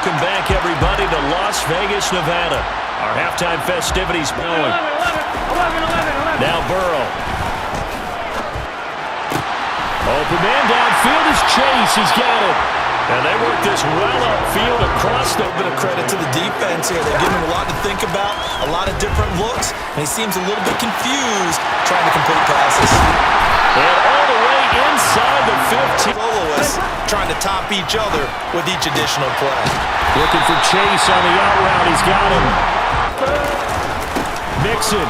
Welcome back, everybody, to Las Vegas, Nevada. Our halftime festivities going. Now Burrow. Open man downfield is Chase. He's got it. And they work this well upfield across the... A bit of credit to the defense here. They're giving him a lot to think about, a lot of different looks, and he seems a little bit confused trying to complete passes. And all the way inside the 15. Soloists trying to top each other with each additional play. Looking for Chase on the out route. He's got him. Mixon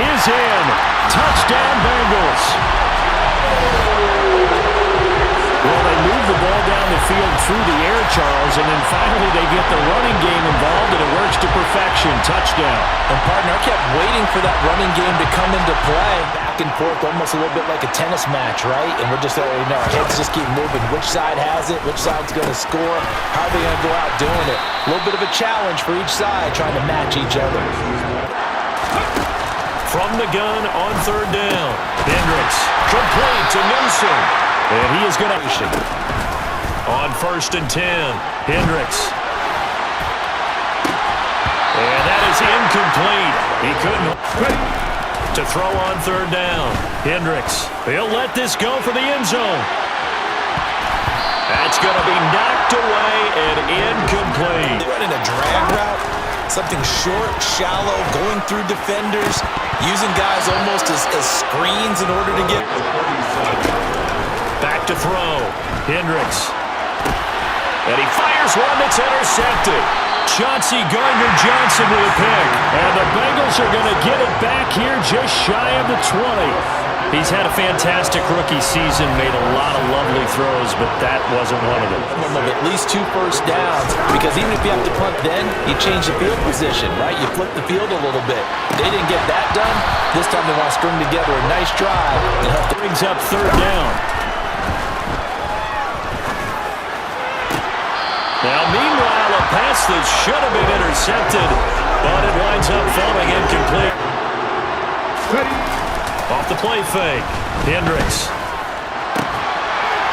is in. Touchdown, Bengals. Well, they move the ball down the field through the air, Charles, and then finally they get the running game involved, and it works to perfection. Touchdown. And, partner, I kept waiting for that running game to come into play. Back and forth, almost a little bit like a tennis match, right? And we're just, our heads just keep moving. Which side has it? Which side's going to score? How are they going to go out doing it? A little bit of a challenge for each side, trying to match each other. From the gun on third down. Hendricks complete to Newsom. And he is going to... On 1st and 10. Hendricks. And that is incomplete. He couldn't... To throw on third down. Hendricks. He'll let this go for the end zone. That's going to be knocked away and incomplete. They run in a drag route. Something short, shallow, going through defenders, using guys almost as screens in order to get... Back to throw. Hendricks. And he fires one that's intercepted. Chauncey Gardner-Johnson with a pick. And the Bengals are going to get it back here just shy of the 20. He's had a fantastic rookie season, made a lot of lovely throws, but that wasn't one of them. At least 2 first downs, because even if you have to punt then, you change the field position, right? You flip the field a little bit. They didn't get that done. This time they want to string together a nice drive and help. Brings up third down. Now, meanwhile, a pass that should have been intercepted, but it winds up falling incomplete. Off the play fake. Hendricks.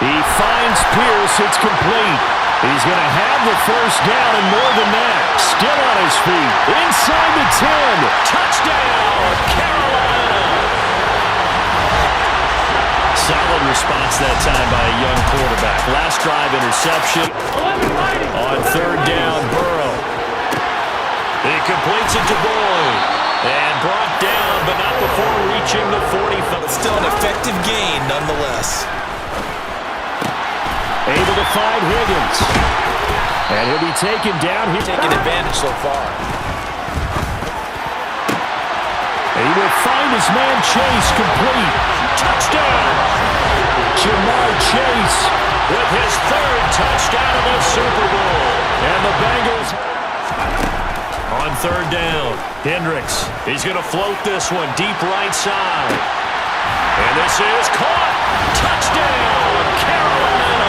He finds Pierce. It's complete. He's going to have the first down and more than that. Still on his feet. Inside the 10. Touchdown, Carolina. Solid response that time by a young quarterback. Last drive interception. On third down, Burrow. He completes it to Boyd. And brought down, but not before reaching the 45. But still an effective gain nonetheless. Able to find Higgins. And he'll be taken down here. Taking advantage so far. He will find his man Chase complete. Touchdown! Jamar Chase with his 3rd touchdown of the Super Bowl. And the Bengals on third down. Hendricks. He's going to float this one deep right side. And this is caught. Touchdown, Carolina.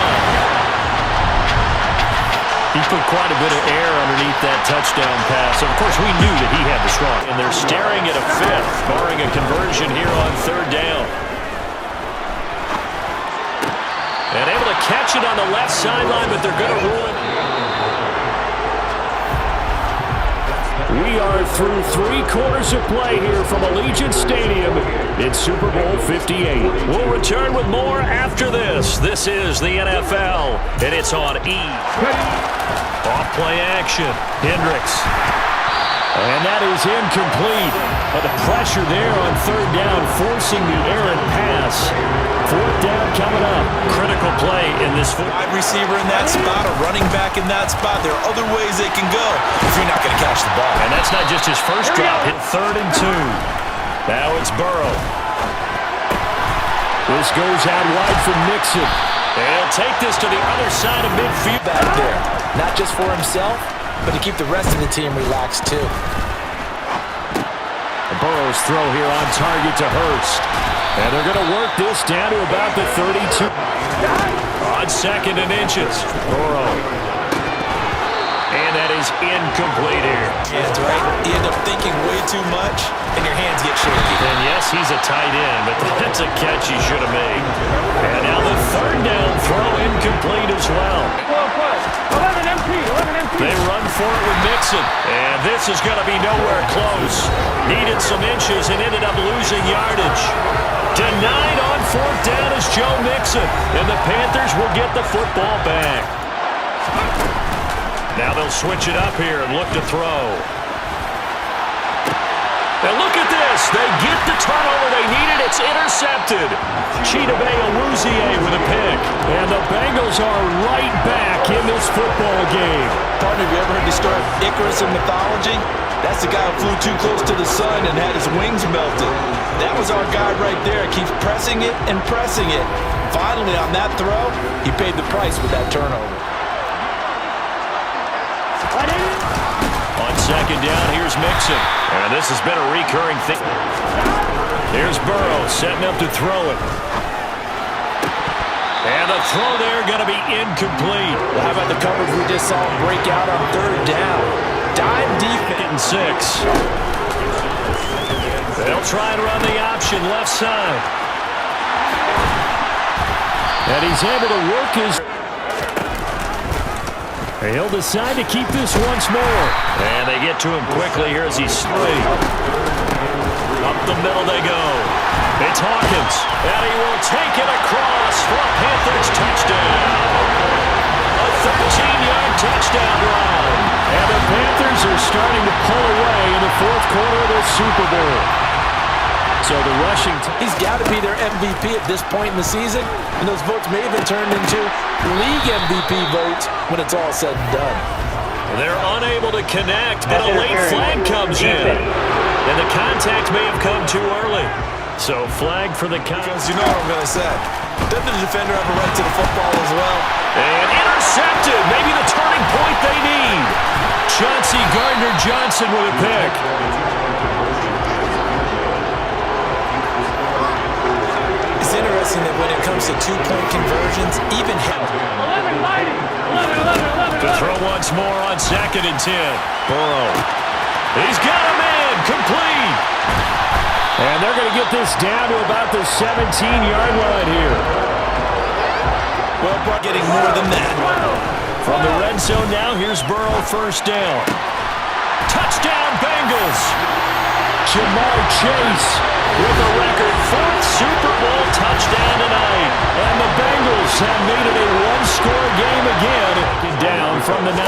He put quite a bit of air underneath that touchdown pass. Of course, we knew that he had the strong. And they're staring at a 5th, barring a conversion here on third down. And able to catch it on the left sideline, but they're going to rule it. We are through 3 quarters of play here from Allegiant Stadium in Super Bowl 58. We'll return with more after this. This is the NFL, and it's on E. Off play action. Hendricks. And that is incomplete. But the pressure there on third down, forcing the errant pass. 4th down coming up. Critical play in this wide receiver in that spot, a running back in that spot. There are other ways they can go if you're not going to catch the ball. And that's not just his first drop. Hit 3rd and 2. Now it's Burrow. This goes out wide for Mixon. And he'll take this to the other side of midfield. Back there, not just for himself, but to keep the rest of the team relaxed too. Burrow's throw here on target to Hurst. And they're going to work this down to about the 32. On 2nd and inches. Burrow. And that is incomplete here. Hands, right? You end up thinking way too much, and your hands get shaky. And yes, he's a tight end, but that's a catch he should have made. And now the 3rd down throw incomplete as well. They run for it with Mixon, and this is going to be nowhere close. Needed some inches and ended up losing yardage. Denied on fourth down is Joe Mixon, and the Panthers will get the football back. Now they'll switch it up here and look to throw. And look at this. They get the turnover they needed. It's intercepted. Chidobe Awuzie with a pick. And the Bengals are right back in this football game. Partner, have you ever heard the story of Icarus in mythology? That's the guy who flew too close to the sun and had his wings melted. That was our guy right there. Keeps pressing it and pressing it. Finally, on that throw, he paid the price with that turnover. On second down, here's Mixon. And this has been a recurring thing. Here's Burrow setting up to throw it. And the throw there going to be incomplete. Well, how about the coverage we just saw break out on third down? Dime defense. 6. They'll try and run the option left side. And he's able to work his... He'll decide to keep this once more. And they get to him quickly here as he's straight. Up the middle they go. It's Hawkins. And he will take it across for a Panthers touchdown. A 13-yard touchdown run. And the Panthers are starting to pull away in the fourth quarter of the Super Bowl. So the rushing... He's got to be their MVP at this point in the season. And those votes may have been turned into league MVP votes when it's all said and done. They're unable to connect, but a late flag comes in. And the contact may have come too early. So flag for the Cowboys. You know what I'm going to say. Doesn't the defender have a right to the football as well? And intercepted. Maybe the turning point they need. Chauncey Gardner-Johnson with a pick. It's interesting that when it comes to two-point conversions, even to throw once more on second and 10. Burrow. He's got a man. Complete. And they're going to get this down to about the 17-yard line here. Well, getting more than that. From the red zone now, here's Burrow first down. Touchdown Bengals. Jamar Chase with a record 4th Super Bowl touchdown tonight. And the Bengals have made it a one-score game again. Down from the 9.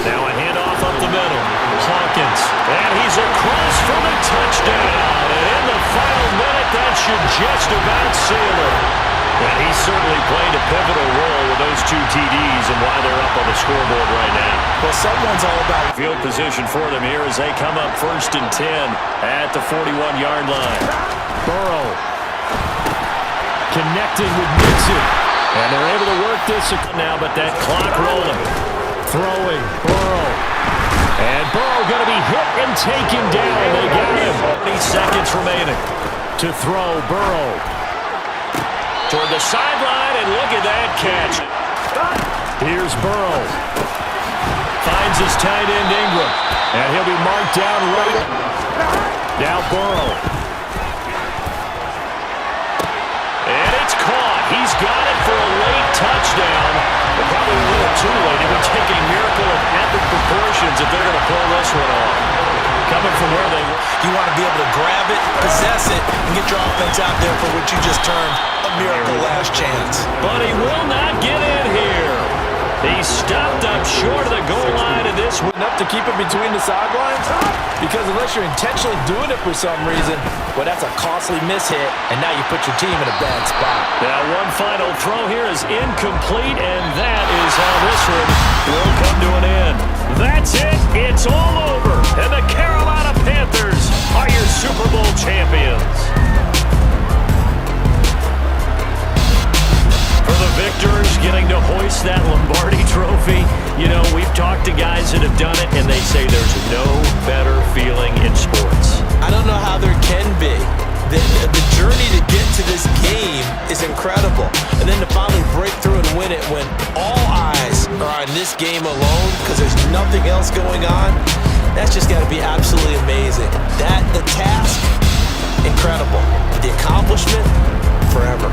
Now a handoff up the middle. Hawkins. And he's across for the touchdown. And in the final minute, that should just about seal it. And he certainly played a pivotal role with those 2 TDs and why they're up on the scoreboard right now. Well, someone's all about field position for them here as they come up first and 10 at the 41-yard line. Burrow connecting with Mixon. And they're able to work this now, but that clock rolling. Throwing, Burrow. And Burrow going to be hit and taken down. They got him. 20 seconds remaining to throw. Burrow toward the sideline, and look at that catch. Here's Burrow. Finds his tight end Ingram. And he'll be marked down right. Now Burrow. And it's caught. He's got it for a late touchdown. But probably a little too late. It would take a miracle of epic proportions if they're going to pull this one off. Coming from where they were. You want to be able to grab it, possess it, and get your offense out there for what you just termed a miracle last chance. But he will not get in here. He stopped up short of the goal line, and this was enough to keep it between the sidelines? Because unless you're intentionally doing it for some reason, well, that's a costly mishit, and now you put your team in a bad spot. Now one final throw here is incomplete, and that is how this one will come to an end. That's it. It's all over, and the Carolina Panthers are your Super Bowl champions. For the victors getting to hoist that Lombardi trophy, you know, we've talked to guys that have done it, and they say there's no better feeling in sports. I don't know how there can be. The journey to get to this game is incredible. And then to finally break through and win it when all eyes are on this game alone because there's nothing else going on, that's just got to be absolutely amazing. The task, incredible. The accomplishment, forever.